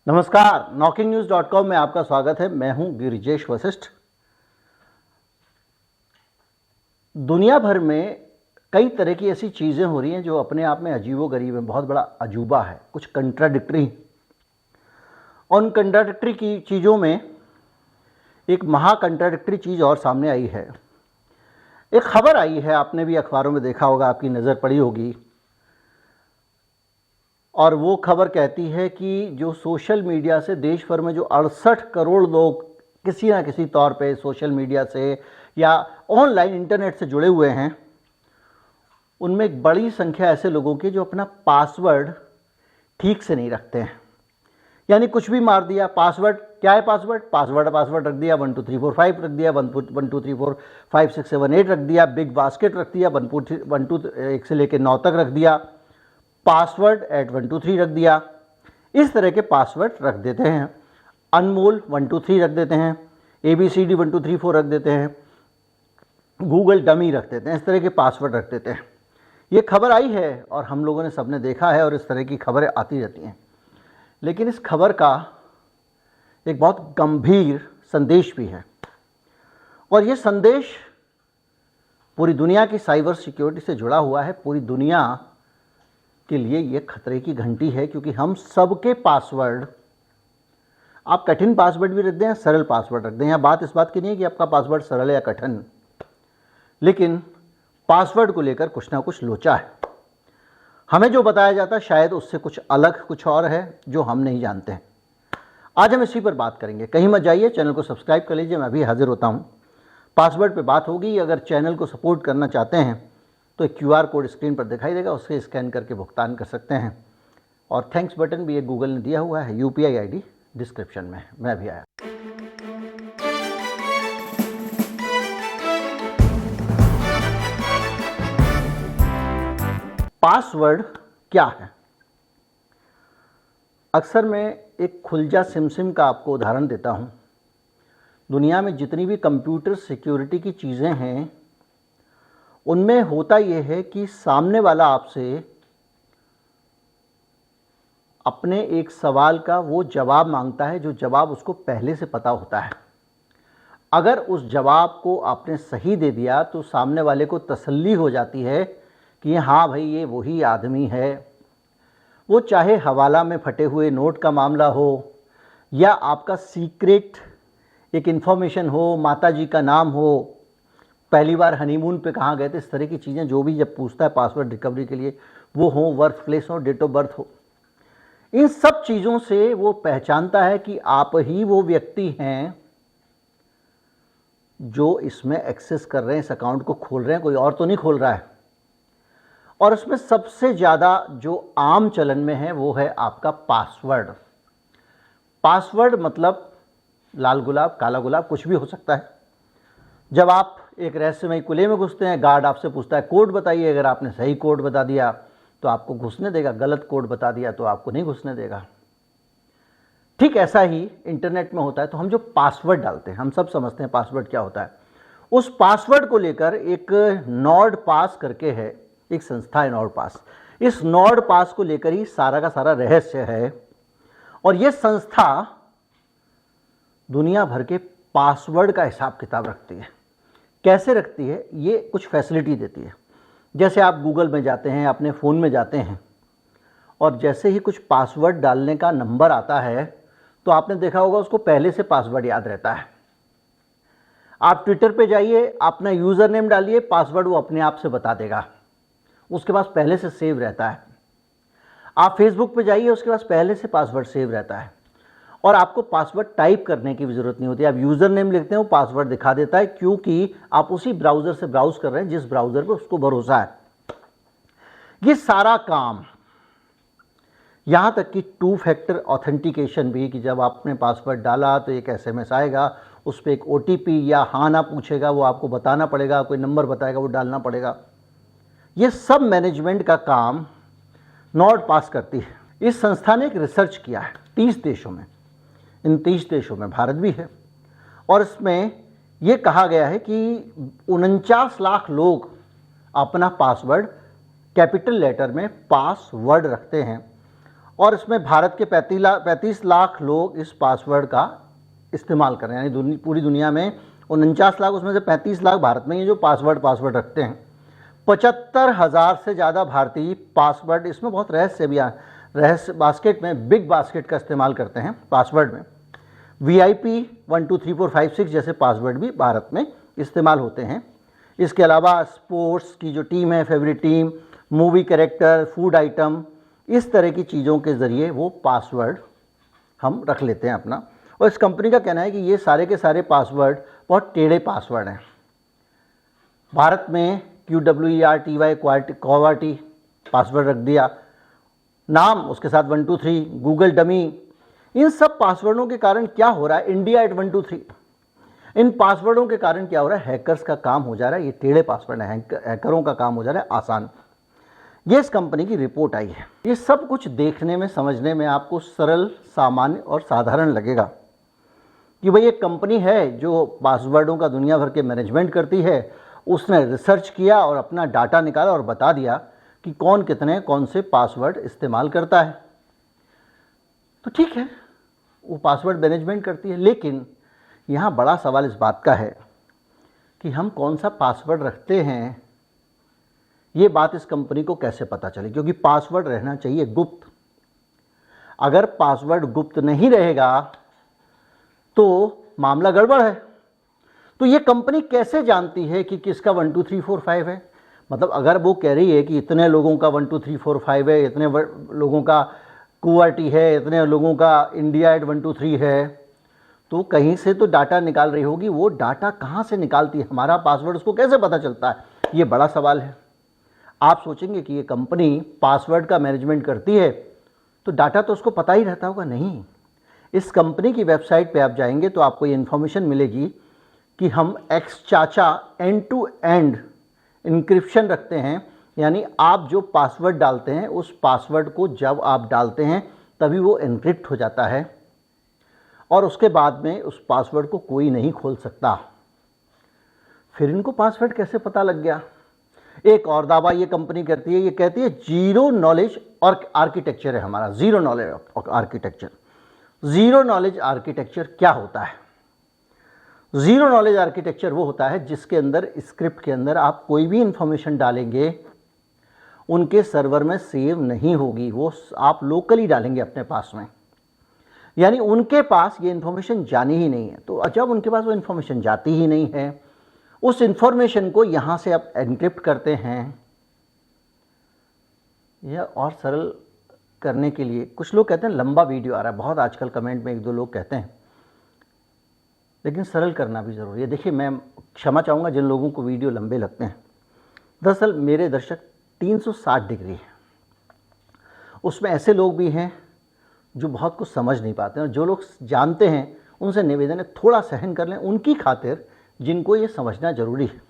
नमस्कार, knockingnewz.com में आपका स्वागत है। मैं हूं गिरिजेश वशिष्ठ। दुनिया भर में कई तरह की ऐसी चीज़ें हो रही हैं जो अपने आप में अजीबो-गरीब है, बहुत बड़ा अजूबा है, कुछ कंट्राडिक्टरी। उन कंट्राडिक्टरी की चीज़ों में एक महा कंट्राडिक्टरी चीज़ और सामने आई है। एक खबर आई है, आपने भी अखबारों में देखा होगा, आपकी नज़र पड़ी होगी, और वो खबर कहती है कि जो सोशल मीडिया से देश भर में जो 68 करोड़ लोग किसी ना किसी तौर पे सोशल मीडिया से या ऑनलाइन इंटरनेट से जुड़े हुए हैं, उनमें एक बड़ी संख्या ऐसे लोगों की जो अपना पासवर्ड ठीक से नहीं रखते हैं। यानी कुछ भी मार दिया, पासवर्ड क्या है, पासवर्ड रख दिया, 1 2 3 4 5 रख दिया, 1 2 3 4 5 6 7 8 रख दिया, बिग बास्केट रख दिया, 1 2 1 से लेकर 9 तक रख दिया, पासवर्ड @ 1 2 3 रख दिया। इस तरह के पासवर्ड रख देते हैं। अनमोल 1 2 3 रख देते हैं, ABCD 1 2 3 4 रख देते हैं, गूगल डमी रख देते हैं, इस तरह के पासवर्ड रख देते हैं। ये खबर आई है और हम लोगों ने सबने देखा है और इस तरह की खबरें आती रहती हैं। लेकिन इस खबर का एक बहुत गंभीर संदेश भी है, और ये संदेश पूरी दुनिया की साइबर सिक्योरिटी से जुड़ा हुआ है। पूरी दुनिया के लिए ये खतरे की घंटी है, क्योंकि हम सबके पासवर्ड, आप कठिन पासवर्ड भी रख दें, सरल पासवर्ड रख दें, यहाँ बात इस बात की नहीं है कि आपका पासवर्ड सरल या कठिन, लेकिन पासवर्ड को लेकर कुछ ना कुछ लोचा है। हमें जो बताया जाता है शायद उससे कुछ अलग, कुछ और है जो हम नहीं जानते हैं। आज हम इसी पर बात करेंगे। कहीं मत जाइए, चैनल को सब्सक्राइब कर लीजिए, मैं अभी हाजिर होता हूँ। पासवर्ड पे बात होगी। अगर चैनल को सपोर्ट करना चाहते हैं तो एक QR कोड स्क्रीन पर दिखाई देगा, उससे स्कैन करके भुगतान कर सकते हैं। और थैंक्स बटन भी एक गूगल ने दिया हुआ है, UPI ID डिस्क्रिप्शन में है। मैं भी आया। पासवर्ड क्या है? अक्सर मैं एक खुलजा सिमसिम का आपको उदाहरण देता हूँ। दुनिया में जितनी भी कंप्यूटर सिक्योरिटी की चीज़ें हैं, उनमें होता यह है कि सामने वाला आपसे अपने एक सवाल का वो जवाब मांगता है जो जवाब उसको पहले से पता होता है। अगर उस जवाब को आपने सही दे दिया तो सामने वाले को तसल्ली हो जाती है कि हाँ भाई, ये वही आदमी है। वो चाहे हवाला में फटे हुए नोट का मामला हो, या आपका सीक्रेट एक इन्फॉर्मेशन हो, माता जी का नाम हो, पहली बार हनीमून पे कहाँ गए थे, इस तरह की चीज़ें जो भी जब पूछता है पासवर्ड रिकवरी के लिए, वो हो, बर्थ प्लेस हो, डेट ऑफ बर्थ हो, इन सब चीज़ों से वो पहचानता है कि आप ही वो व्यक्ति हैं जो इसमें एक्सेस कर रहे हैं, इस अकाउंट को खोल रहे हैं, कोई और तो नहीं खोल रहा है। और उसमें सबसे ज़्यादा जो आम चलन में है वो है आपका पासवर्ड। पासवर्ड मतलब लाल गुलाब, काला गुलाब, कुछ भी हो सकता है। जब आप एक रहस्यमय कुले में घुसते हैं, गार्ड आपसे पूछता है कोड बताइए। अगर आपने सही कोड बता दिया तो आपको घुसने देगा, गलत कोड बता दिया तो आपको नहीं घुसने देगा। ठीक ऐसा ही इंटरनेट में होता है। तो हम जो पासवर्ड डालते हैं, हम सब समझते हैं पासवर्ड क्या होता है। उस पासवर्ड को लेकर एक नॉर्ड पास करके है, एक संस्था है नॉर्ड पास। इस नॉर्ड पास को लेकर ही सारा का सारा रहस्य है। और ये संस्था दुनिया भर के पासवर्ड का हिसाब किताब रखती है। कैसे रखती है? ये कुछ फैसिलिटी देती है। जैसे आप गूगल में जाते हैं, अपने फ़ोन में जाते हैं, और जैसे ही कुछ पासवर्ड डालने का नंबर आता है तो आपने देखा होगा उसको पहले से पासवर्ड याद रहता है। आप ट्विटर पे जाइए, अपना यूज़र नेम डालिए, पासवर्ड वो अपने आप से बता देगा, उसके पास पहले से सेव रहता है। आप फेसबुक पे जाइए, उसके पास पहले से पासवर्ड सेव रहता है, और आपको पासवर्ड टाइप करने की भी ज़रूरत नहीं होती। आप यूज़र नेम लिखते हैं, वो पासवर्ड दिखा देता है, क्योंकि आप उसी ब्राउज़र से ब्राउज़ कर रहे हैं जिस ब्राउज़र पे उसको भरोसा है। ये सारा काम, यहाँ तक कि 2 फैक्टर ऑथेंटिकेशन भी, कि जब आपने पासवर्ड डाला तो एक SMS आएगा, उस पर एक OTP या हाँ ना पूछेगा, वो आपको बताना पड़ेगा, कोई नंबर बताएगा, वो डालना पड़ेगा। ये सब मैनेजमेंट का काम नॉर्ड पास करती है। इस संस्था ने एक रिसर्च किया है 30 देशों में। इन 30 देशों में भारत भी है, और इसमें यह कहा गया है कि 49 लाख लोग अपना पासवर्ड कैपिटल लेटर में पासवर्ड रखते हैं, और इसमें भारत के 35 लाख लोग इस पासवर्ड का इस्तेमाल कर रहे हैं, यानी पूरी दुनिया में 49 लाख, उसमें से 35 लाख भारत में ही जो पासवर्ड रखते हैं। 75,000 से ज़्यादा भारतीय पासवर्ड, इसमें बहुत रहस्य भी रहस्य बास्केट में, बिग बास्केट का इस्तेमाल करते हैं पासवर्ड में। VIP 1 2 3 4 5 6 जैसे पासवर्ड भी भारत में इस्तेमाल होते हैं। इसके अलावा स्पोर्ट्स की जो टीम है, favourite team, movie character, food item, इस तरह की चीज़ों के ज़रिए वो पासवर्ड हम रख लेते हैं अपना। और इस कंपनी का कहना है कि ये सारे के सारे पासवर्ड बहुत टेढ़े पासवर्ड हैं। भारत में QWERTY पासवर्ड रख दिया, नाम उसके साथ 1 2 3, गूगल डमी। इन सब पासवर्डों के कारण क्या हो रहा है, इंडिया @ 1 2 3, इन पासवर्डों के कारण क्या हो रहा है, हैकर्स का काम हो जा रहा है। ये टेढ़े पासवर्ड है, हैकरों का काम हो जा रहा है आसान। ये इस कंपनी की रिपोर्ट आई है। ये सब कुछ देखने में, समझने में आपको सरल, सामान्य और साधारण लगेगा कि भाई एक कंपनी है जो पासवर्डों का दुनिया भर के मैनेजमेंट करती है, उसने रिसर्च किया और अपना डाटा निकाला और बता दिया कि कौन कितने कौन से पासवर्ड इस्तेमाल करता है। तो ठीक है, वो पासवर्ड मैनेजमेंट करती है, लेकिन यहाँ बड़ा सवाल इस बात का है कि हम कौन सा पासवर्ड रखते हैं। ये बात इस कंपनी को कैसे पता चले, क्योंकि पासवर्ड रहना चाहिए गुप्त। अगर पासवर्ड गुप्त नहीं रहेगा तो मामला गड़बड़ है। तो ये कंपनी कैसे जानती है कि किसका 1 2 3 4 5 है? मतलब अगर वो कह रही है कि इतने लोगों का 1 2 3 4 5 है, इतने लोगों का QWERTY है, इतने लोगों का इंडिया @ 1 2 3 है, तो कहीं से तो डाटा निकाल रही होगी। वो डाटा कहाँ से निकालती है, हमारा पासवर्ड उसको कैसे पता चलता है? ये बड़ा सवाल है। आप सोचेंगे कि ये कंपनी पासवर्ड का मैनेजमेंट करती है तो डाटा तो उसको पता ही रहता होगा। नहीं, इस कंपनी की वेबसाइट पे आप जाएंगे तो आपको ये इन्फॉर्मेशन मिलेगी कि हम एक्स चाचा एंड टू एंड इंक्रिप्शन रखते हैं, यानी आप जो पासवर्ड डालते हैं उस पासवर्ड को जब आप डालते हैं तभी वो एन्क्रिप्ट हो जाता है और उसके बाद में उस पासवर्ड को कोई नहीं खोल सकता। फिर इनको पासवर्ड कैसे पता लग गया? एक और दावा ये कंपनी करती है, ये कहती है जीरो नॉलेज और आर्किटेक्चर है हमारा, zero knowledge architecture. Zero knowledge architecture क्या होता है? जीरो नॉलेज आर्किटेक्चर वो होता है जिसके अंदर, स्क्रिप्ट के अंदर आप कोई भी इंफॉर्मेशन डालेंगे उनके सर्वर में सेव नहीं होगी, वो आप लोकली डालेंगे अपने पास में, यानी उनके पास ये इंफॉर्मेशन जानी ही नहीं है। तो जब उनके पास वो इंफॉर्मेशन जाती ही नहीं है, उस इंफॉर्मेशन को यहाँ से आप एनक्रिप्ट करते हैं। यह और सरल करने के लिए कुछ लोग कहते हैं लंबा वीडियो आ रहा है, बहुत आजकल कमेंट में 1-2 लोग कहते हैं, लेकिन सरल करना भी ज़रूरी है। देखिए, मैं क्षमा चाहूँगा जिन लोगों को वीडियो लंबे लगते हैं। दरअसल मेरे दर्शक 360 डिग्री है, उसमें ऐसे लोग भी हैं जो बहुत कुछ समझ नहीं पाते हैं, और जो लोग जानते हैं उनसे निवेदन है थोड़ा सहन कर लें उनकी खातिर जिनको ये समझना ज़रूरी है।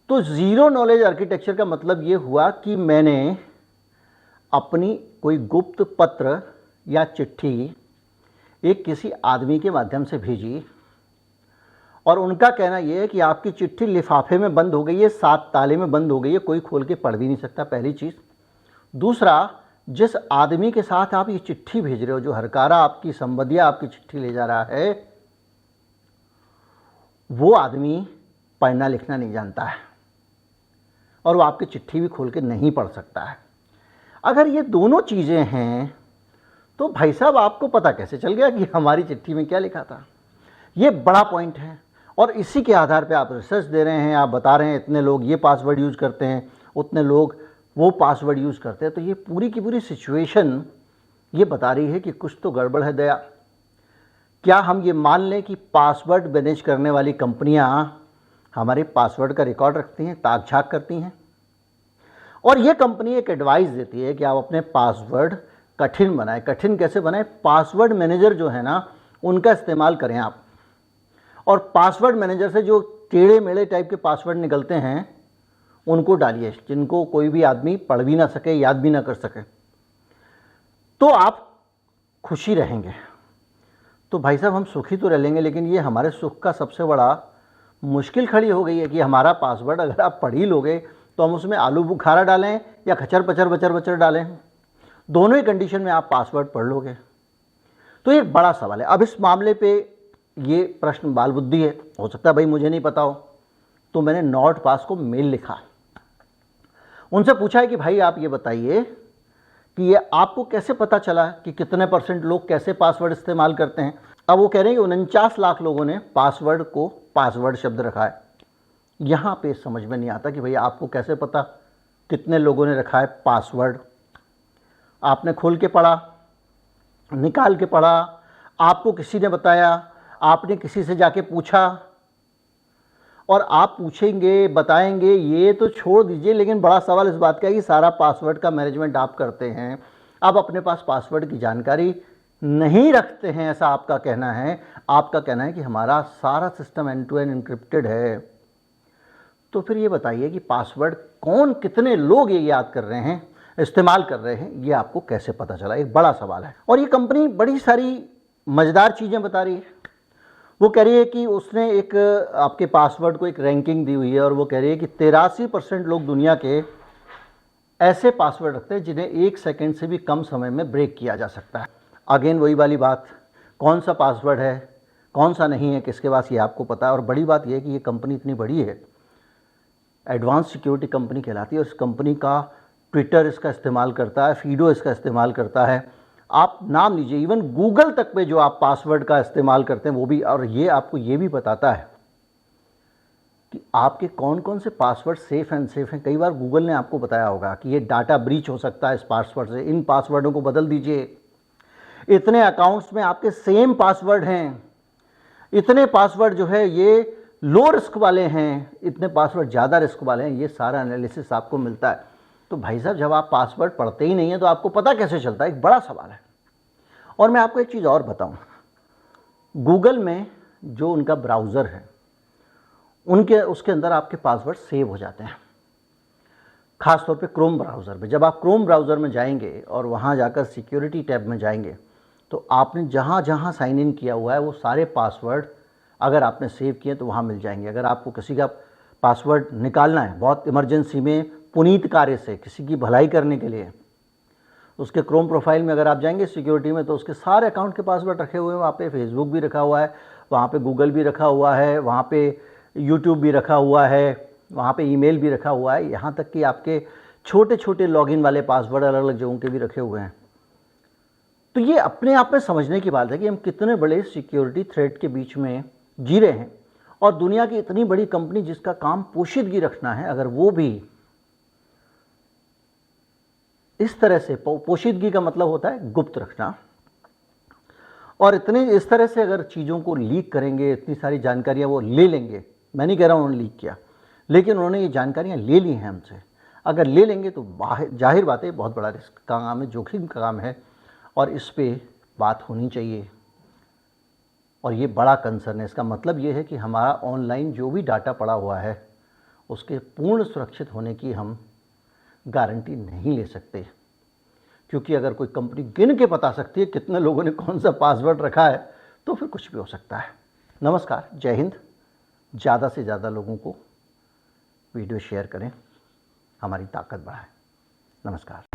तो ज़ीरो नॉलेज आर्किटेक्चर का मतलब ये हुआ कि मैंने अपनी कोई गुप्त पत्र या चिट्ठी एक किसी आदमी के माध्यम से भेजी और उनका कहना यह है कि आपकी चिट्ठी लिफाफे में बंद हो गई है, 7 ताले में बंद हो गई है, कोई खोल के पढ़ भी नहीं सकता, पहली चीज़। दूसरा, जिस आदमी के साथ आप ये चिट्ठी भेज रहे हो, जो हरकारा आपकी संबंधिया आपकी चिट्ठी ले जा रहा है, वो आदमी पढ़ना लिखना नहीं जानता है और वो आपकी चिट्ठी भी खोल के नहीं पढ़ सकता है। अगर ये दोनों चीज़ें हैं तो भाई साहब आपको पता कैसे चल गया कि हमारी चिट्ठी में क्या लिखा था? ये बड़ा पॉइंट है और इसी के आधार पे आप रिसर्च दे रहे हैं, आप बता रहे हैं इतने लोग ये पासवर्ड यूज़ करते हैं, उतने लोग वो पासवर्ड यूज़ करते हैं। तो ये पूरी की पूरी सिचुएशन ये बता रही है कि कुछ तो गड़बड़ है दया। क्या हम ये मान लें कि पासवर्ड मैनेज करने वाली कंपनियां हमारे पासवर्ड का रिकॉर्ड रखती हैं, ताक झाक करती हैं? और ये कंपनी एक एडवाइस देती है कि आप अपने पासवर्ड कठिन बनाएं। कठिन कैसे बनाएं? पासवर्ड मैनेजर जो है ना, उनका इस्तेमाल करें आप। और पासवर्ड मैनेजर से जो टेढ़े मेढ़े टाइप के पासवर्ड निकलते हैं उनको डालिए, जिनको कोई भी आदमी पढ़ भी ना सके, याद भी ना कर सके, तो आप खुशी रहेंगे। तो भाई साहब हम सुखी तो रह लेंगे, लेकिन ये हमारे सुख का सबसे बड़ा मुश्किल खड़ी हो गई है कि हमारा पासवर्ड अगर आप पढ़ ही लोगे तो हम उसमें आलू बुखारा डालें या खचर पचर बचर बचर डालें। दोनों ही कंडीशन में आप पासवर्ड पढ़ लोगे। तो ये एक बड़ा सवाल है। अब इस मामले पे ये प्रश्न बाल बुद्धि है, हो सकता है भाई मुझे नहीं पता हो, तो मैंने नॉट पास को मेल लिखा, उनसे पूछा है कि भाई आप ये बताइए कि ये आपको कैसे पता चला कि कितने % लोग कैसे पासवर्ड इस्तेमाल करते हैं। अब वो कह रहे हैं कि 49 लाख लोगों ने पासवर्ड को पासवर्ड शब्द रखा है। यहाँ पे समझ में नहीं आता कि भाई आपको कैसे पता कितने लोगों ने रखा है पासवर्ड। आपने खोल के पढ़ा, निकाल के पढ़ा, आपको किसी ने बताया, आपने किसी से जाके पूछा, और आप पूछेंगे बताएंगे ये तो छोड़ दीजिए, लेकिन बड़ा सवाल इस बात का है कि सारा पासवर्ड का मैनेजमेंट आप करते हैं, आप अपने पास पासवर्ड की जानकारी नहीं रखते हैं, ऐसा आपका कहना है। आपका कहना है कि हमारा सारा system end to end encrypted है। तो फिर ये बताइए कि पासवर्ड कौन, कितने लोग ये याद कर रहे हैं, इस्तेमाल कर रहे हैं, ये आपको कैसे पता चला, एक बड़ा सवाल है। और ये कंपनी बड़ी सारी मज़ेदार चीज़ें बता रही है। वो कह रही है कि उसने एक आपके पासवर्ड को एक रैंकिंग दी हुई है, और वो कह रही है कि 83% लोग दुनिया के ऐसे पासवर्ड रखते हैं जिन्हें 1 सेकंड से भी कम समय में ब्रेक किया जा सकता है। अगेन वही वाली बात, कौन सा पासवर्ड है, कौन सा नहीं है, किसके पास, ये आपको पता है। और बड़ी बात यह है कि ये कंपनी इतनी बड़ी है, एडवांस सिक्योरिटी कंपनी कहलाती है, और इस कंपनी का ट्विटर इसका इस्तेमाल करता है, फीडो इसका इस्तेमाल करता है, आप नाम लीजिए, इवन गूगल तक पे जो आप पासवर्ड का इस्तेमाल करते हैं वो भी। और ये आपको ये भी बताता है कि आपके कौन कौन से पासवर्ड सेफ़ एंड सेफ हैं। कई बार गूगल ने आपको बताया होगा कि ये डाटा ब्रीच हो सकता है इस पासवर्ड से, इन पासवर्डों को बदल दीजिए, इतने अकाउंट्स में आपके सेम पासवर्ड हैं, इतने पासवर्ड जो है ये लो रिस्क वाले हैं, इतने पासवर्ड ज़्यादा रिस्क वाले हैं। ये सारा एनालिसिस आपको मिलता है। तो भाई साहब, जब आप पासवर्ड पढ़ते ही नहीं हैं तो आपको पता कैसे चलता है, एक बड़ा सवाल है। और मैं आपको एक चीज़ और बताऊं, गूगल में जो उनका ब्राउज़र है, उसके अंदर आपके पासवर्ड सेव हो जाते हैं, ख़ास तौर पे क्रोम ब्राउज़र में। जब आप क्रोम ब्राउज़र में जाएंगे और वहाँ जाकर सिक्योरिटी टैब में जाएंगे, तो आपने जहाँ जहाँ साइन इन किया हुआ है वो सारे पासवर्ड अगर आपने सेव किए तो वहाँ मिल जाएंगे। अगर आपको किसी का पासवर्ड निकालना है बहुत इमरजेंसी में, पुनीत कार्य से, किसी की भलाई करने के लिए, उसके क्रोम प्रोफाइल में अगर आप जाएंगे सिक्योरिटी में, तो उसके सारे अकाउंट के पासवर्ड रखे हुए हैं। वहाँ पे फेसबुक भी रखा हुआ है, वहाँ पे गूगल भी रखा हुआ है, वहाँ पे यूट्यूब भी रखा हुआ है, वहाँ पे ईमेल भी रखा हुआ है, यहाँ तक कि आपके छोटे छोटे लॉगिन वाले पासवर्ड अलग अलग जगहों के भी रखे हुए हैं। तो ये अपने आप में समझने की बात है कि हम कितने बड़े सिक्योरिटी थ्रेट के बीच में जी रहे हैं। और दुनिया की इतनी बड़ी कंपनी जिसका काम पोशीदगी रखना है, अगर वो भी इस तरह से, पोशीदगी का मतलब होता है गुप्त रखना, और इस तरह से अगर चीज़ों को लीक करेंगे, इतनी सारी जानकारियां वो ले लेंगे, मैं नहीं कह रहा हूँ उन्होंने लीक किया, लेकिन उन्होंने ये जानकारियां ले ली हैं हमसे, अगर ले लेंगे तो जाहिर बात है बहुत बड़ा रिस्क का काम है, जोखिम का काम है, और इस पर बात होनी चाहिए। और ये बड़ा कंसर्न है। इसका मतलब ये है कि हमारा ऑनलाइन जो भी डाटा पड़ा हुआ है उसके पूर्ण सुरक्षित होने की हम गारंटी नहीं ले सकते, क्योंकि अगर कोई कंपनी गिन के बता सकती है कितने लोगों ने कौन सा पासवर्ड रखा है तो फिर कुछ भी हो सकता है। नमस्कार, जय हिंद। ज़्यादा से ज़्यादा लोगों को वीडियो शेयर करें, हमारी ताकत बढ़ाएं। नमस्कार।